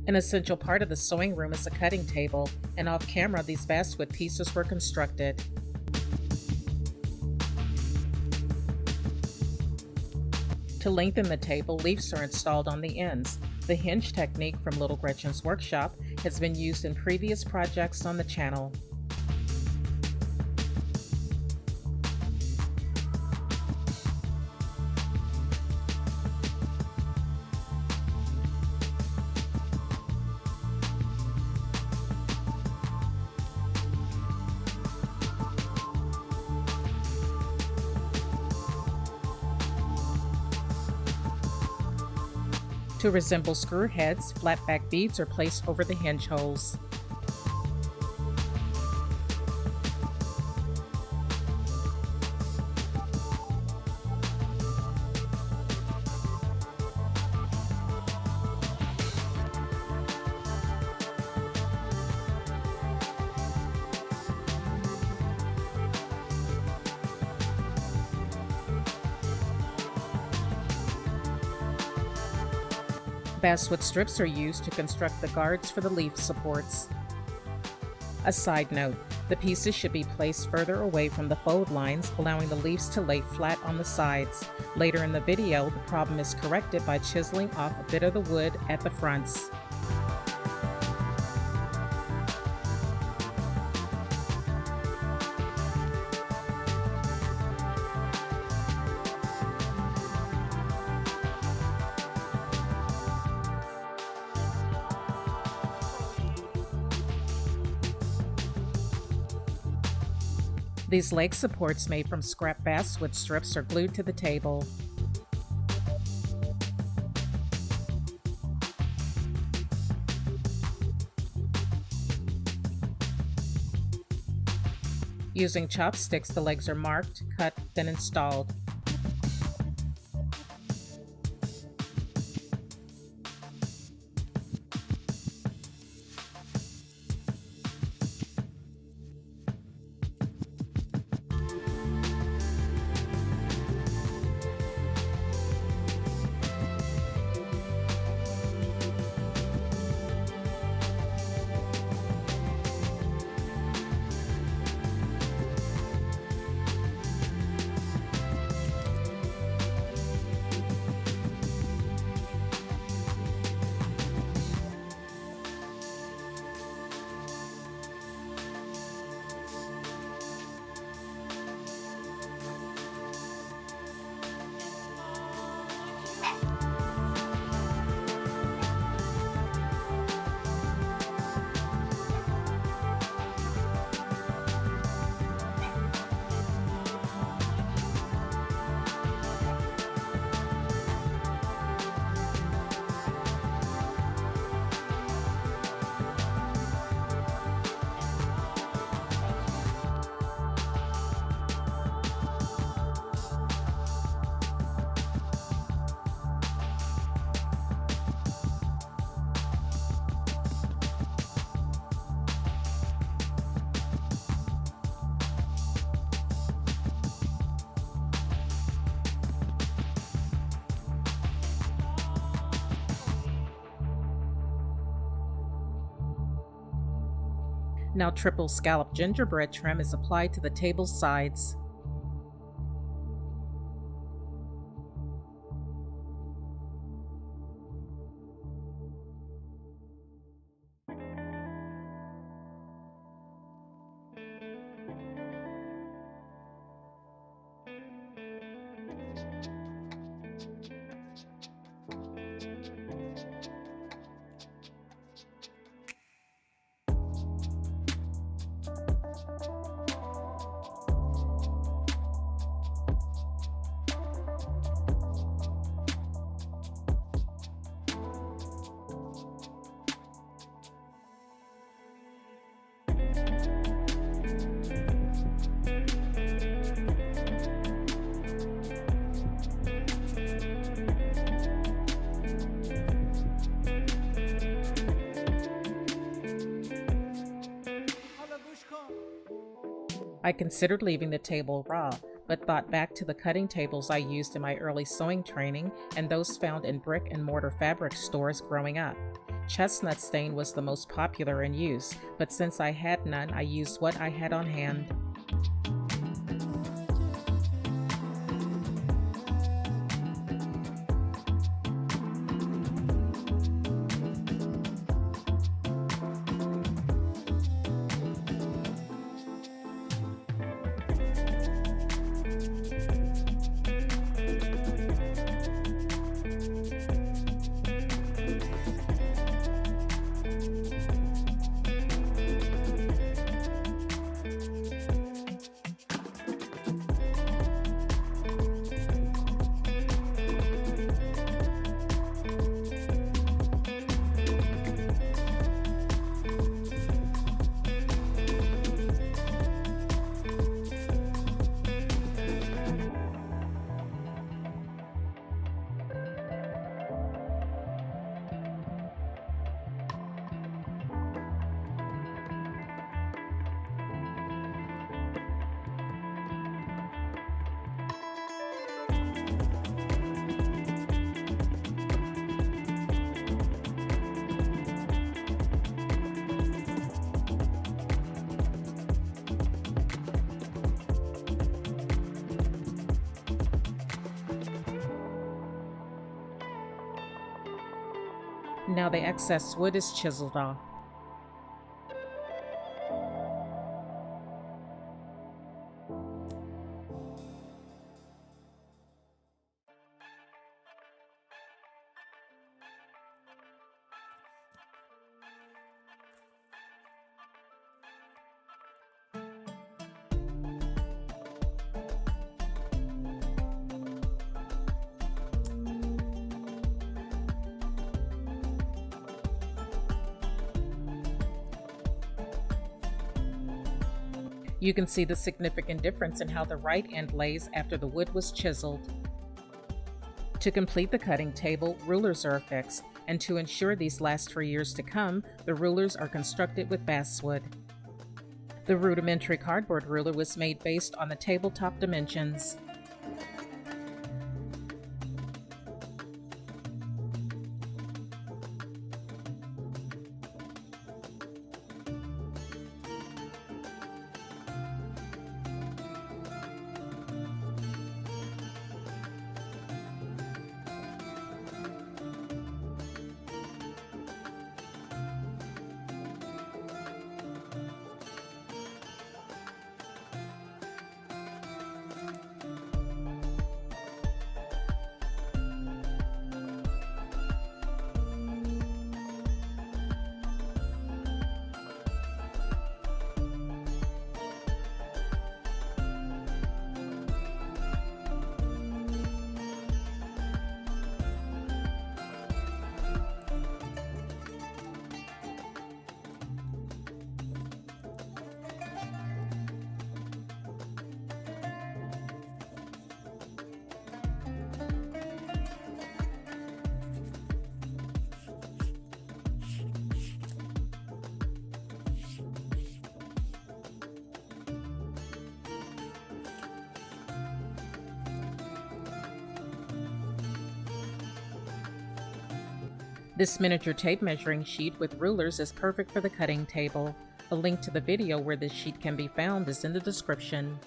An essential part of the sewing room is a cutting table, and off camera these basswood pieces were constructed. To lengthen the table, leaves are installed on the ends. The hinge technique from Little Gretchen's workshop has been used in previous projects on the channel. To resemble screw heads, flat back beads are placed over the hinge holes. Basswood strips are used to construct the guards for the leaf supports. A side note, the pieces should be placed further away from the fold lines, allowing the leaves to lay flat on the sides. Later in the video, the problem is corrected by chiseling off a bit of the wood at the fronts. These leg supports made from scrap basswood strips are glued to the table. Using chopsticks, the legs are marked, cut, then installed. Now triple scalloped gingerbread trim is applied to the table's sides. I considered leaving the table raw, but thought back to the cutting tables I used in my early sewing training and those found in brick and mortar fabric stores growing up. Chestnut stain was the most popular in use, but since I had none, I used what I had on hand. Now the excess wood is chiseled off. You can see the significant difference in how the right end lays after the wood was chiseled. To complete the cutting table, rulers are affixed, and to ensure these last for years to come, the rulers are constructed with basswood. The rudimentary cardboard ruler was made based on the tabletop dimensions. This miniature tape measuring sheet with rulers is perfect for the cutting table. A link to the video where this sheet can be found is in the description.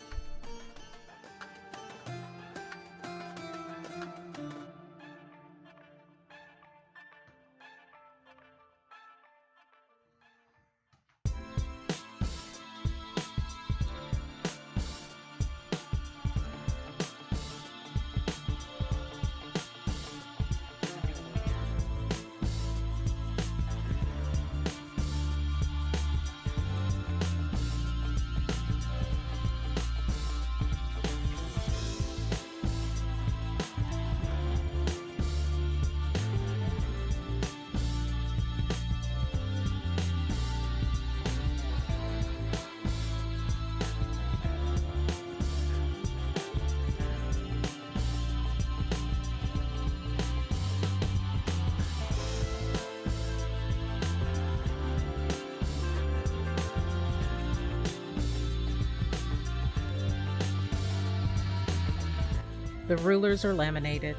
The rulers are laminated.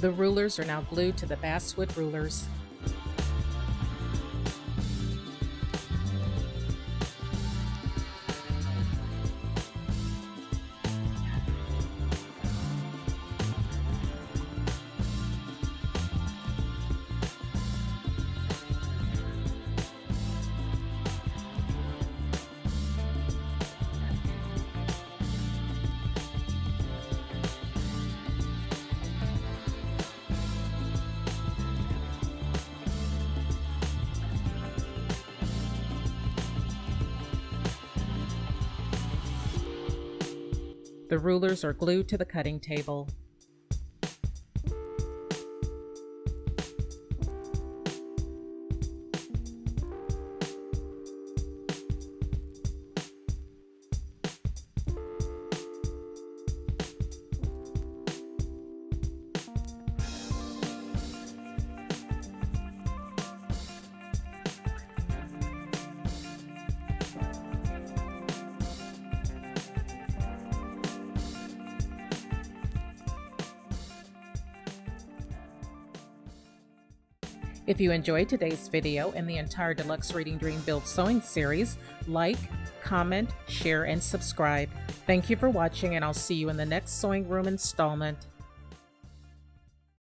The rulers are now glued to the basswood rulers. The rulers are glued to the cutting table. If you enjoyed today's video and the entire Deluxe Reading Dream Build Sewing series, like, comment, share, and subscribe. Thank you for watching, and I'll see you in the next sewing room installment.